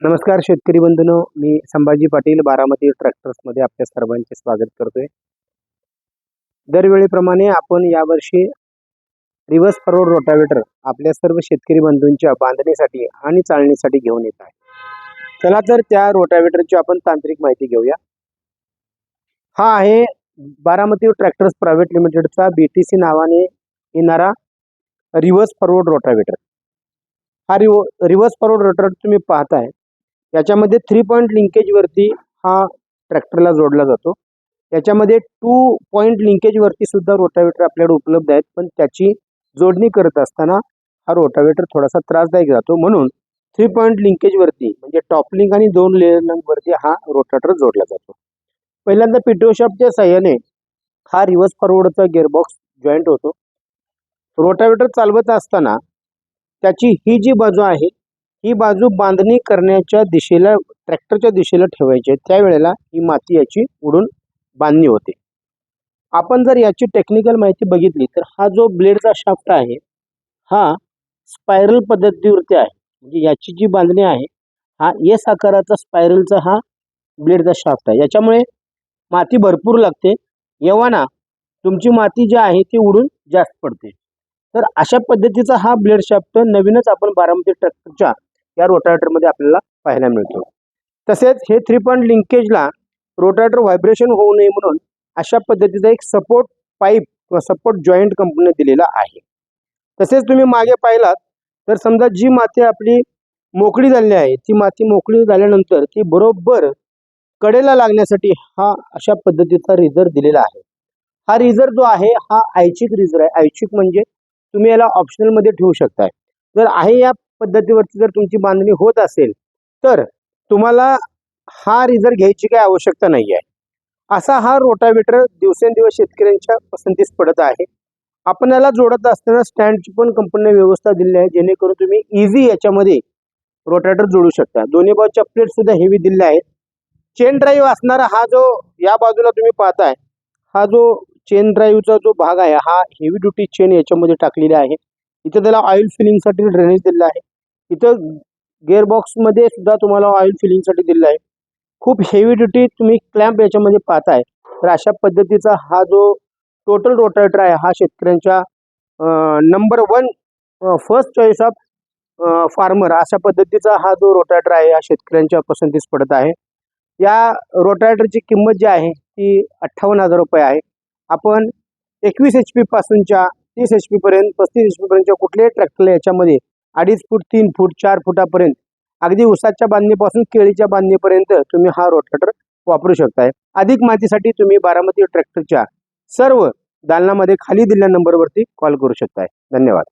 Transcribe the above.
नमस्कार शेतकरी बंधूंनो, मी संभाजी पाटील बारामती ट्रॅक्टर्समध्ये आपल्या सर्वांचे स्वागत करतोय। दरवेळीप्रमाणे आपण यावर्षी रिव्हर्स फॉरवर्ड रोटावेटर आपल्या सर्व शेतकरी बंधूंच्या बांधणीसाठी आणि चालणीसाठी घेऊन येत आहे। चला तर त्या रोटावेटरची आपण तांत्रिक माहिती घेऊया। हा आहे बारामती ट्रॅक्टर्स प्रायव्हेट लिमिटेडचा BTC नावाने येणारा रिव्हर्स फॉरवर्ड रोटावेटर। हा रिव्हर्स फॉरवर्ड रोटावेटर तुम्ही पाहताय, याच्यामध्ये 3 पॉइंट लिंकेज वरती हा ट्रॅक्टरला जोडला जातो। याच्यामध्ये 2 पॉइंट लिंकेज वरती सुद्धा रोटावेटर आपल्याकडे उपलब्ध आहेत, पण त्याची जोडणी करत असताना हा रोटावेटर थोडासा त्रासदायक जातो, म्हणून 3 पॉइंट लिंकेज वरती म्हणजे टॉप लिंक आणि 2 लेयर लिंक वरती हा रोटावेटर जोडला जातो। पहिल्यांदा पिटो शाफ्टच्या साहाय्याने हा रिव्हर्स फॉरवर्डचा गिअरबॉक्स जॉईंट होतो। रोटावेटर चालवत असताना त्याची ही जी बाजू आहे, ही बाजू बांधणी करण्याच्या दिशेला ट्रॅक्टरच्या दिशेला ठेवायची आहे, त्यावेळेला ही माती याची उडून बांधणी होते। आपण जर याची टेक्निकल माहिती बघितली तर हा जो ब्लेडचा शाफ्ट आहे हा स्पायरल पद्धतीवरती आहे, म्हणजे याची जी बांधणी आहे हा एस आकाराचा स्पायरलचा हा ब्लेडचा शाफ्ट आहे। याच्यामुळे माती भरपूर लागते, एव्हाना तुमची माती जी आहे ती उडून जास्त पडते। तर अशा पद्धतीचा हा ब्लेड शाफ्ट नवीनच आपण बारामती ट्रॅक्टरच्या या रोटावेटरमध्ये आपल्याला पाहायला मिळतो। तसेच हे 3 पॉइंट लिंकेजला रोटावेटर व्हायब्रेशन होऊ नये म्हणून अशा पद्धतीचा एक सपोर्ट पाईप किंवा सपोर्ट जॉईंट कंपनीने दिलेला आहे। तसेच तुम्ही मागे पाहिलात तर समजा जी माती आपली मोकळी झालेली आहे, ती माती मोकळी झाल्यानंतर ती बरोबर कडेला लागण्यासाठी हा अशा पद्धतीचा रिझर दिलेला आहे। हा रिझर जो आहे हा ऐच्छिक रिझर आहे। ऐच्छिक म्हणजे तुम्ही याला ऑप्शनल मध्ये ठेवू शकताय। जर आहे या पद्धतीवरती जर तुमची बांधणी होत असेल तर तुम्हाला हा रिझर घ्यायची काही आवश्यकता नाही आहे। असा हा रोटावेटर दिवसेंदिवस शेतकऱ्यांच्या पसंतीस पडत आहे। आपण याला जोडत असताना स्टँडची पण कंपनीने व्यवस्था दिली आहे, जेणेकरून तुम्ही इझी याच्यामध्ये रोटावेटर जोडू शकता। दोन्ही बाजूच्या प्लेट सुद्धा हेवी दिलेल्या आहेत। चेन ड्राईव्ह असणारा हा जो या बाजूला तुम्ही पाहताय, हा जो चेन ड्राईव्हचा जो भाग आहे हा हेवी ड्युटी चेन याच्यामध्ये टाकलेली आहे। इथे त्याला ऑइल फिलिंगसाठी ड्रेनेज दिलेला आहे। इथं गिअरबॉक्स मध्ये सुद्धा तुम्हाला ऑइल फिलिंगसाठी दिलेला आहे। खूप हेवी ड्युटी तुम्ही क्लॅम्प याच्यामध्ये पाहताय। तर अशा पद्धतीचा हा जो टोटल रोटावेटर आहे हा शेतकऱ्यांच्या number 1 first choice of farmer अशा पद्धतीचा हा जो रोटावेटर आहे हा शेतकऱ्यांच्या पसंतीस पडत आहे। या रोटावेटरची किंमत जी आहे ती 58,000 रुपये आहे। आपण 21 HP पासूनच्या 30 HP पर्यंत 35 HP पर्यंतच्या कुठल्याही ट्रॅक्टरला याच्यामध्ये 2.5 फूट 3 फूट 4 फुटापर्यंत अगदी उसाच्या बांधणीपासून केळीच्या बांधणीपर्यंत तुम्ही हा रोटावेटर वापरू शकताय। अधिक माहितीसाठी तुम्ही बारामती ट्रॅक्टरच्या सर्व दालनामध्ये खाली दिलेल्या नंबरवरती कॉल करू शकताय। धन्यवाद।